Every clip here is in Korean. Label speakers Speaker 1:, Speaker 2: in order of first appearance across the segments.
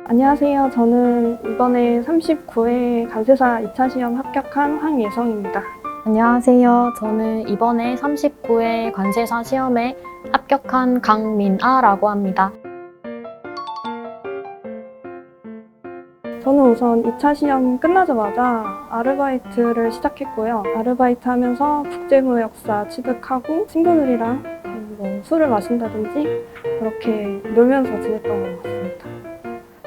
Speaker 1: 안녕하세요. 저는 이번에 39회 관세사 2차 시험 합격한 황예성입니다.
Speaker 2: 안녕하세요. 저는 이번에 39회 관세사 시험에 합격한 강민아라고 합니다.
Speaker 1: 저는 우선 2차 시험 끝나자마자 아르바이트를 시작했고요. 아르바이트 하면서 국제무역사 취득하고 친구들이랑 술을 마신다든지 그렇게 놀면서 지냈던 것 같습니다.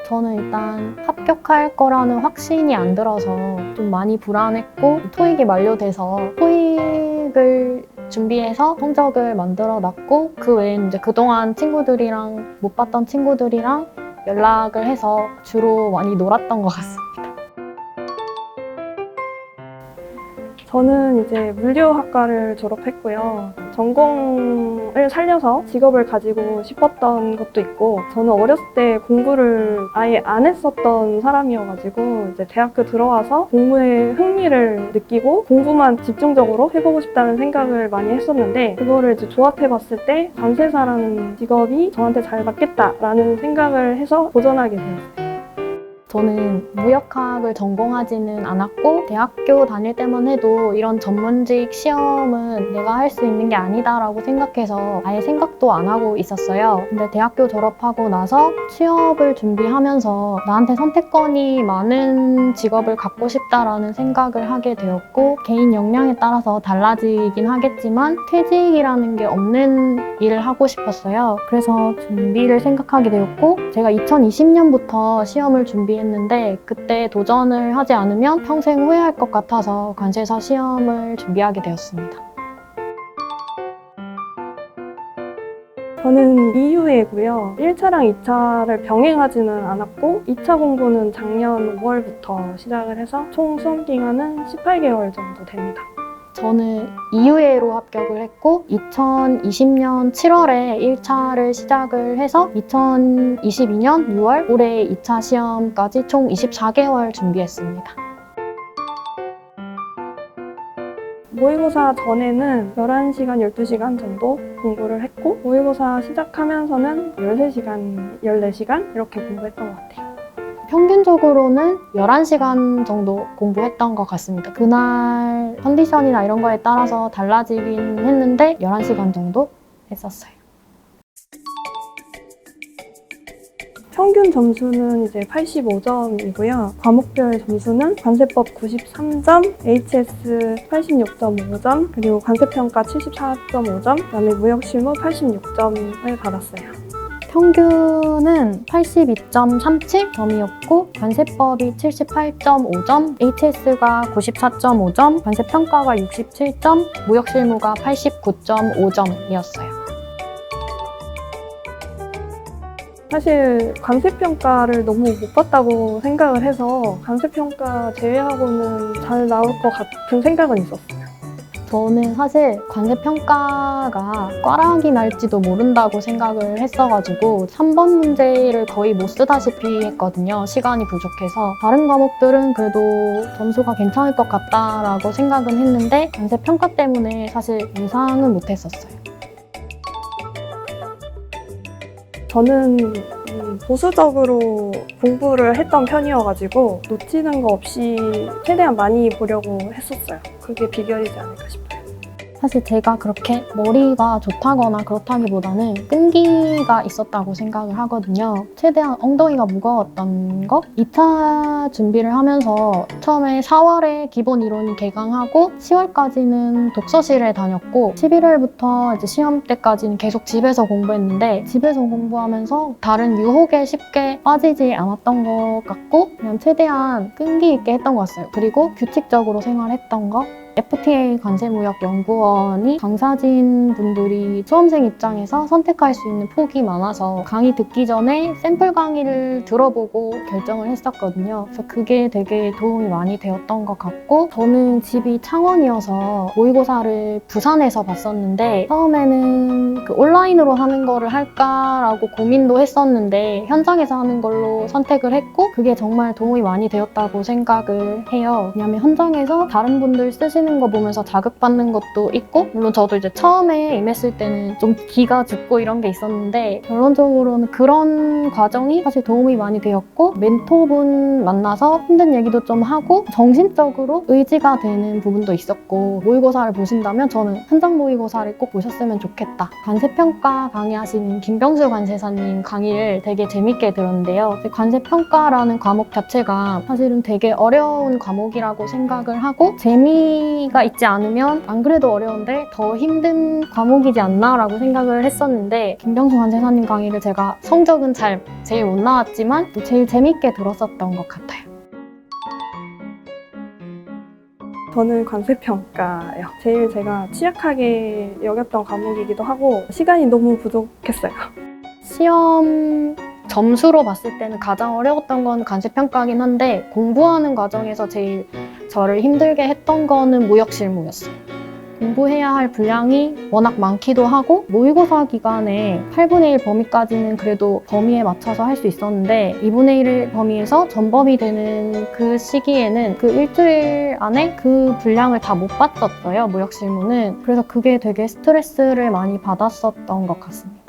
Speaker 2: 저는 일단 합격할 거라는 확신이 안 들어서 좀 많이 불안했고 토익이 만료돼서 토익을 준비해서 성적을 만들어 놨고 그 외엔 이제 그동안 친구들이랑 못 봤던 친구들이랑 연락을 해서 주로 많이 놀았던 것 같습니다.
Speaker 1: 저는 이제 물류학과를 졸업했고요. 전공을 살려서 직업을 가지고 싶었던 것도 있고, 저는 어렸을 때 공부를 아예 안 했었던 사람이어가지고, 이제 대학교 들어와서 공부에 흥미를 느끼고 공부만 집중적으로 해보고 싶다는 생각을 많이 했었는데, 그거를 이제 조합해봤을 때 관세사라는 직업이 저한테 잘 맞겠다라는 생각을 해서 도전하게 되었어요.
Speaker 2: 저는 무역학을 전공하지는 않았고 대학교 다닐 때만 해도 이런 전문직 시험은 내가 할 수 있는 게 아니다라고 생각해서 아예 생각도 안 하고 있었어요. 근데 대학교 졸업하고 나서 취업을 준비하면서 나한테 선택권이 많은 직업을 갖고 싶다라는 생각을 하게 되었고 개인 역량에 따라서 달라지긴 하겠지만 퇴직이라는 게 없는 일을 하고 싶었어요. 그래서 준비를 생각하게 되었고 제가 2020년부터 시험을 준비했는데 그때 도전을 하지 않으면 평생 후회할 것 같아서 관세사 시험을 준비하게 되었습니다.
Speaker 1: 저는 이유예고요. 1차랑 2차를 병행하지는 않았고 2차 공부는 작년 5월부터 시작을 해서 총 수험 기간은 18개월 정도 됩니다.
Speaker 2: 저는 2유예로 합격을 했고 2020년 7월에 1차를 시작을 해서 2022년 6월 올해 2차 시험까지 총 24개월 준비했습니다.
Speaker 1: 모의고사 전에는 11시간, 12시간 정도 공부를 했고 모의고사 시작하면서는 13시간, 14시간 이렇게 공부했던 것 같아요.
Speaker 2: 평균적으로는 11시간 정도 공부했던 것 같습니다. 그날 컨디션이나 이런 거에 따라서 달라지긴 했는데 11시간 정도 했었어요.
Speaker 1: 평균 점수는 이제 85점이고요. 과목별 점수는 관세법 93점, HS 86.5점, 그리고 관세평가 74.5점, 그다음에 무역실무 86점을 받았어요.
Speaker 2: 평균은 82.37점이었고 관세법이 78.5점, HS가 94.5점, 관세평가가 67점, 무역실무가 89.5점이었어요.
Speaker 1: 사실 관세평가를 너무 못 봤다고 생각을 해서 관세평가 제외하고는 잘 나올 것 같은 생각은 있었어요.
Speaker 2: 저는 사실 관세평가가 꽈락이 날지도 모른다고 생각을 했어가지고 3번 문제를 거의 못 쓰다시피 했거든요. 시간이 부족해서. 다른 과목들은 그래도 점수가 괜찮을 것 같다라고 생각은 했는데 관세평가 때문에 사실 예상은 못했었어요.
Speaker 1: 저는 보수적으로 공부를 했던 편이어가지고 놓치는 거 없이 최대한 많이 보려고 했었어요. 그게 비결이지 않을까 싶어요.
Speaker 2: 사실 제가 그렇게 머리가 좋다거나 그렇다기보다는 끈기가 있었다고 생각을 하거든요. 최대한 엉덩이가 무거웠던 거? 2차 준비를 하면서 처음에 4월에 기본 이론이 개강하고 10월까지는 독서실에 다녔고 11월부터 이제 시험 때까지는 계속 집에서 공부했는데 집에서 공부하면서 다른 유혹에 쉽게 빠지지 않았던 것 같고 그냥 최대한 끈기 있게 했던 것 같아요. 그리고 규칙적으로 생활했던 거 FTA 관세무역연구원이 강사진 분들이 수험생 입장에서 선택할 수 있는 폭이 많아서 강의 듣기 전에 샘플 강의를 들어보고 결정을 했었거든요. 그래서 그게 되게 도움이 많이 되었던 것 같고 저는 집이 창원이어서 모의고사를 부산에서 봤었는데 처음에는 그 온라인으로 하는 거를 할까라고 고민도 했었는데 현장에서 하는 걸로 선택을 했고 그게 정말 도움이 많이 되었다고 생각을 해요. 왜냐하면 현장에서 다른 분들 쓰시는 풀리는 거 보면서 자극받는 것도 있고, 물론 저도 이제 처음에 임했을 때는 좀 기가 죽고 이런 게 있었는데 결론적으로는 그런 과정이 사실 도움이 많이 되었고, 멘토분 만나서 힘든 얘기도 좀 하고 정신적으로 의지가 되는 부분도 있었고, 모의고사를 보신다면 저는 현장 모의고사를 꼭 보셨으면 좋겠다. 관세평가 강의하시는 김병수 관세사님 강의를 되게 재밌게 들었는데요. 관세평가라는 과목 자체가 사실은 되게 어려운 과목이라고 생각을 하고, 재미가 있지 않으면 안 그래도 어려운데 더 힘든 과목이지 않나 라고 생각을 했었는데, 김병수 관세사님 강의를 제가 성적은 제일 못 나왔지만 제일 재밌게 들었었던 것 같아요.
Speaker 1: 저는 관세평가예요. 제일 제가 취약하게 여겼던 과목이기도 하고 시간이 너무 부족했어요.
Speaker 2: 시험 점수로 봤을 때는 가장 어려웠던 건 관세평가긴 한데, 공부하는 과정에서 제일 저를 힘들게 했던 거는 무역실무였어요. 공부해야 할 분량이 워낙 많기도 하고, 모의고사 기간에 8분의 1 범위까지는 그래도 범위에 맞춰서 할 수 있었는데 2분의 1 범위에서 전범위 되는 그 시기에는 그 일주일 안에 그 분량을 다 못 봤었어요, 무역실무는. 그래서 그게 되게 스트레스를 많이 받았었던 것 같습니다.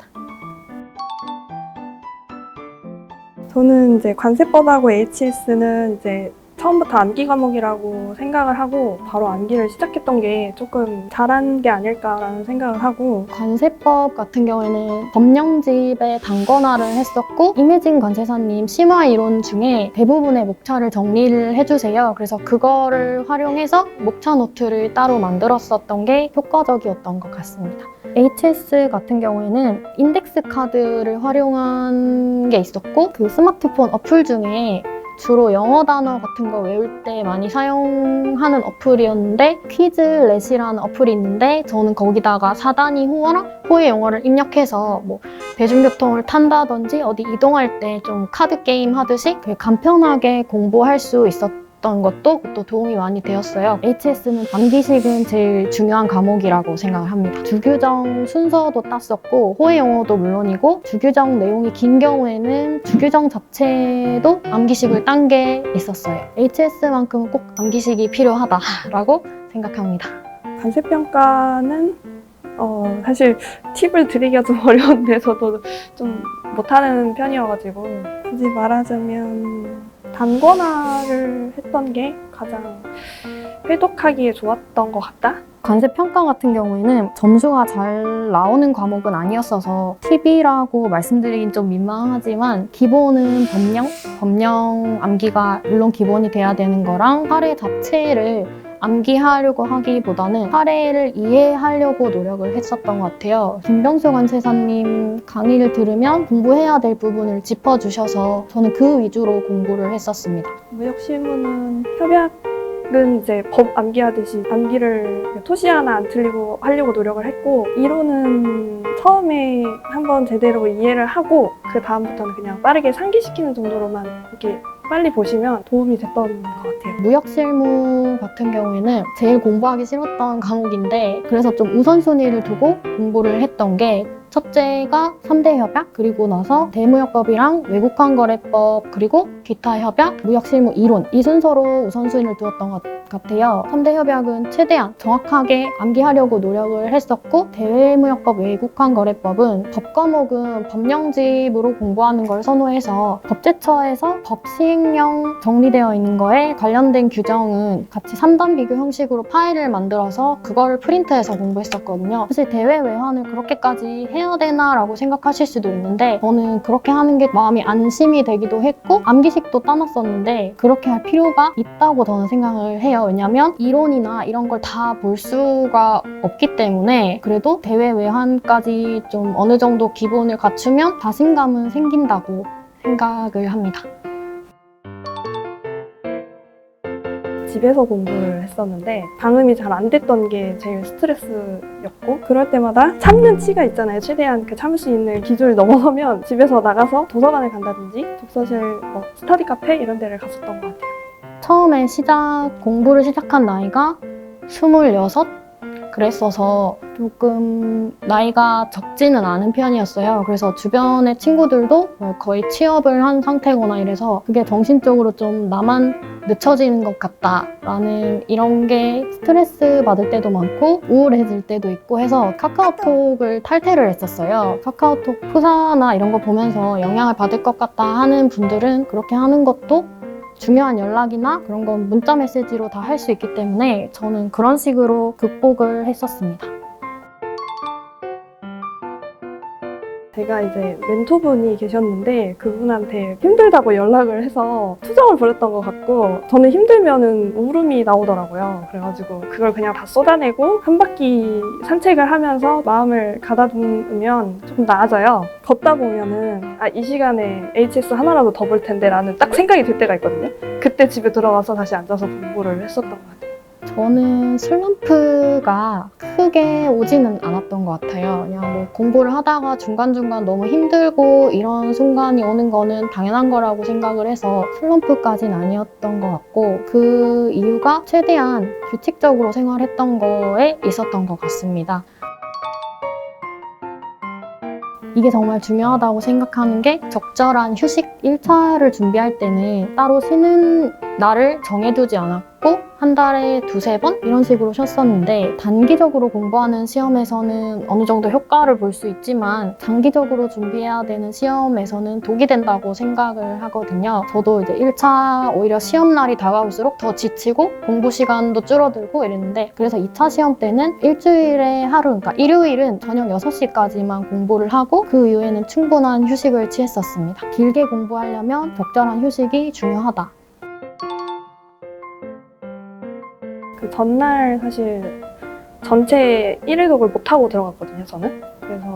Speaker 1: 저는 이제 관세법하고 HS는 이제 처음부터 암기 과목이라고 생각을 하고 바로 암기를 시작했던 게 조금 잘한 게 아닐까라는 생각을 하고,
Speaker 2: 관세법 같은 경우에는 법령집에 단권화를 했었고, 임혜진 관세사님 심화 이론 중에 대부분의 목차를 정리를 해주세요. 그래서 그거를 활용해서 목차 노트를 따로 만들었었던 게 효과적이었던 것 같습니다. HS 같은 경우에는 인덱스 카드를 활용한 게 있었고, 그 스마트폰 어플 중에 주로 영어 단어 같은 거 외울 때 많이 사용하는 어플이었는데, 퀴즈렛이라는 어플이 있는데 저는 거기다가 4단위 호의 영어를 입력해서 뭐 대중교통을 탄다든지 어디 이동할 때 좀 카드 게임 하듯이 간편하게 공부할 수 있었던 것도 도움이 많이 되었어요. HS는 암기식은 제일 중요한 과목이라고 생각을 합니다. 주규정 순서도 땄었고, 호의 영어도 물론이고, 주규정 내용이 긴 경우에는 주규정 자체도 암기식을 딴 게 있었어요. HS만큼은 꼭 암기식이 필요하다라고 생각합니다.
Speaker 1: 관세평가는 사실 팁을 드리기가 좀 어려운데 저도 좀 못하는 편이어가지고 굳이 말하자면 단권화를 했던 게 가장 회독하기에 좋았던 것 같다?
Speaker 2: 관세평가 같은 경우에는 점수가 잘 나오는 과목은 아니었어서 팁이라고 말씀드리긴 좀 민망하지만, 기본은 법령 암기가 물론 기본이 돼야 되는 거랑, 사례 자체를 암기하려고 하기보다는 사례를 이해하려고 노력을 했었던 것 같아요. 김병수 관세사님 강의를 들으면 공부해야 될 부분을 짚어주셔서 저는 그 위주로 공부를 했었습니다.
Speaker 1: 무역실무는 협약은 이제 법 암기하듯이 암기를 토시 하나 안 틀리고 하려고 노력을 했고, 이론은 처음에 한번 제대로 이해를 하고 그 다음부터는 그냥 빠르게 상기시키는 정도로만 이렇게 빨리 보시면 도움이 됐던 것 같아요.
Speaker 2: 무역실무 같은 경우에는 제일 공부하기 싫었던 과목인데, 그래서 좀 우선순위를 두고 공부를 했던 게, 첫째가 3대 협약, 그리고 나서 대무역법이랑 외국환거래법, 그리고 기타 협약, 무역실무 이론, 이 순서로 우선순위를 두었던 것 같아요. 3대 협약은 최대한 정확하게 암기하려고 노력을 했었고, 대무역법, 외국환거래법은 법 과목은 법령집으로 공부하는 걸 선호해서 법제처에서 법 시행령 정리되어 있는 거에 관련된 규정은 같이 3단 비교 형식으로 파일을 만들어서 그거를 프린트해서 공부했었거든요. 사실 대외 외환을 그렇게까지 해야 되나 라고 생각하실 수도 있는데, 저는 그렇게 하는 게 마음이 안심이 되기도 했고 암기식도 따놨었는데 그렇게 할 필요가 있다고 저는 생각을 해요. 왜냐면 이론이나 이런 걸 다 볼 수가 없기 때문에, 그래도 대외 외환까지 좀 어느 정도 기본을 갖추면 자신감은 생긴다고 생각을 합니다.
Speaker 1: 집에서 공부를 했었는데 방음이 잘 안 됐던 게 제일 스트레스였고, 그럴 때마다 참는 치가 있잖아요. 최대한 그 참을 수 있는 기준을 넘어서면 집에서 나가서 도서관에 간다든지 독서실, 스터디 카페 이런 데를 갔었던 것 같아요.
Speaker 2: 처음에 공부를 시작한 나이가 26? 그랬어서 조금 나이가 적지는 않은 편이었어요. 그래서 주변의 친구들도 거의 취업을 한 상태거나 이래서 그게 정신적으로 좀 나만 늦춰지는 것 같다라는 이런 게 스트레스 받을 때도 많고 우울해질 때도 있고 해서 카카오톡을 탈퇴를 했었어요. 카카오톡 프사나 이런 거 보면서 영향을 받을 것 같다 하는 분들은 그렇게 하는 것도 중요한 연락이나 그런 건 문자 메시지로 다 할 수 있기 때문에 저는 그런 식으로 극복을 했었습니다.
Speaker 1: 제가 이제 멘토분이 계셨는데 그분한테 힘들다고 연락을 해서 투정을 벌였던 것 같고 저는 힘들면은 울음이 나오더라고요. 그래가지고 그걸 그냥 다 쏟아내고 한 바퀴 산책을 하면서 마음을 가다듬으면 조금 나아져요. 걷다 보면은 이 시간에 HS 하나라도 더 볼 텐데 라는 딱 생각이 들 때가 있거든요. 그때 집에 들어가서 다시 앉아서 공부를 했었던 것 같아요.
Speaker 2: 저는 슬럼프가 크게 오지는 않았던 것 같아요. 그냥 뭐 공부를 하다가 중간중간 너무 힘들고 이런 순간이 오는 거는 당연한 거라고 생각을 해서 슬럼프까지는 아니었던 것 같고 그 이유가 최대한 규칙적으로 생활했던 거에 있었던 것 같습니다. 이게 정말 중요하다고 생각하는 게 적절한 휴식 1차를 준비할 때는 따로 쉬는 날을 정해두지 않았고 한 달에 2-3번 이런 식으로 쉬었었는데 단기적으로 공부하는 시험에서는 어느 정도 효과를 볼 수 있지만 장기적으로 준비해야 되는 시험에서는 독이 된다고 생각을 하거든요. 저도 이제 1차 오히려 시험날이 다가올수록 더 지치고 공부 시간도 줄어들고 이랬는데 그래서 2차 시험 때는 일주일에 하루, 그러니까 일요일은 저녁 6시까지만 공부를 하고 그 이후에는 충분한 휴식을 취했었습니다. 길게 공부하려면 적절한 휴식이 중요하다.
Speaker 1: 그 전날 사실 전체 1회독을 못하고 들어갔거든요, 저는. 그래서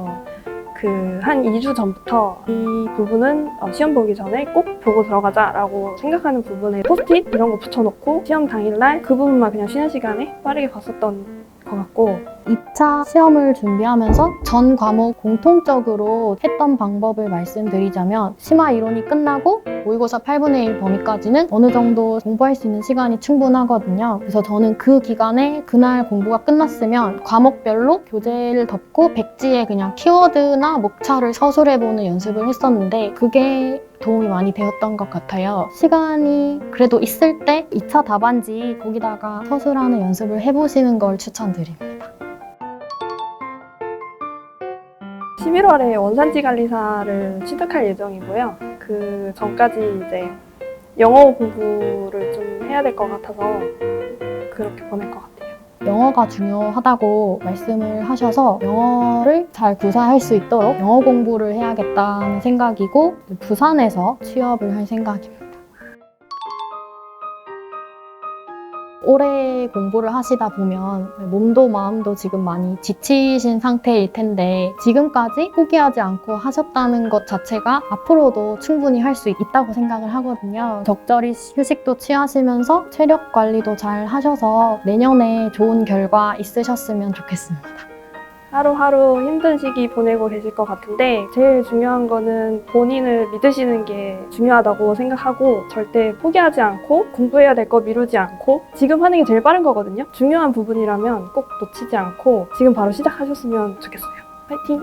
Speaker 1: 그 한 2주 전부터 이 부분은 시험 보기 전에 꼭 보고 들어가자라고 생각하는 부분에 포스트잇 이런 거 붙여놓고 시험 당일날 그 부분만 그냥 쉬는 시간에 빠르게 봤었던 것 같고
Speaker 2: 2차 시험을 준비하면서 전 과목 공통적으로 했던 방법을 말씀드리자면 심화 이론이 끝나고 모의고사 8분의 1 범위까지는 어느 정도 공부할 수 있는 시간이 충분하거든요. 그래서 저는 그 기간에 그날 공부가 끝났으면 과목별로 교재를 덮고 백지에 그냥 키워드나 목차를 서술해보는 연습을 했었는데 그게 도움이 많이 되었던 것 같아요. 시간이 그래도 있을 때 2차 답안지 거기다가 서술하는 연습을 해보시는 걸 추천드립니다.
Speaker 1: 11월에 원산지 관리사를 취득할 예정이고요. 그 전까지 이제 영어 공부를 좀 해야 될 것 같아서 그렇게 보낼 것 같아요.
Speaker 2: 영어가 중요하다고 말씀을 하셔서 영어를 잘 구사할 수 있도록 영어 공부를 해야겠다는 생각이고 부산에서 취업을 할 생각입니다. 오래 공부를 하시다 보면 몸도 마음도 지금 많이 지치신 상태일 텐데 지금까지 포기하지 않고 하셨다는 것 자체가 앞으로도 충분히 할 수 있다고 생각을 하거든요. 적절히 휴식도 취하시면서 체력 관리도 잘 하셔서 내년에 좋은 결과 있으셨으면 좋겠습니다.
Speaker 1: 하루하루 힘든 시기 보내고 계실 것 같은데 제일 중요한 거는 본인을 믿으시는 게 중요하다고 생각하고 절대 포기하지 않고 공부해야 될 거 미루지 않고 지금 하는 게 제일 빠른 거거든요. 중요한 부분이라면 꼭 놓치지 않고 지금 바로 시작하셨으면 좋겠어요. 파이팅!